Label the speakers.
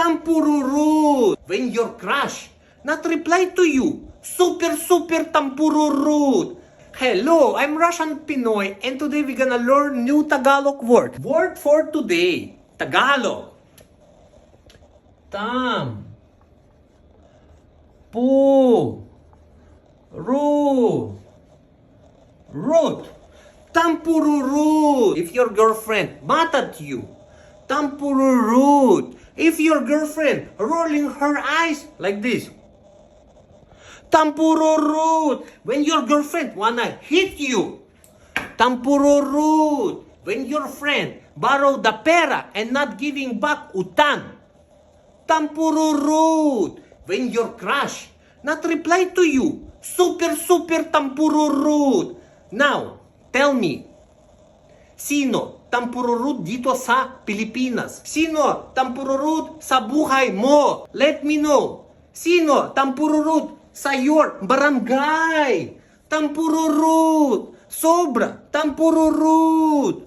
Speaker 1: Tampururut. When your crush not reply to you. Super tampururut. Hello, I'm Russian Pinoy and today we're gonna learn new Tagalog word. Word for today. Tagalog. Tam. Pu. Ru. Root. Tampururut. If your girlfriend mad at you. Tampururut. If your girlfriend rolling her eyes like this. Tampururut. When your girlfriend wanna hit you. Tampururut. When your friend borrow the pera and not giving back utang. Tampururut. When your crush not reply to you. Super tampururut. Now, tell me, sino tampururut dito sa Pilipinas? Sino tampururut sa buhay mo? Let me know. Sino tampururut sa your barangay? Tampururut. Sobra tampururut.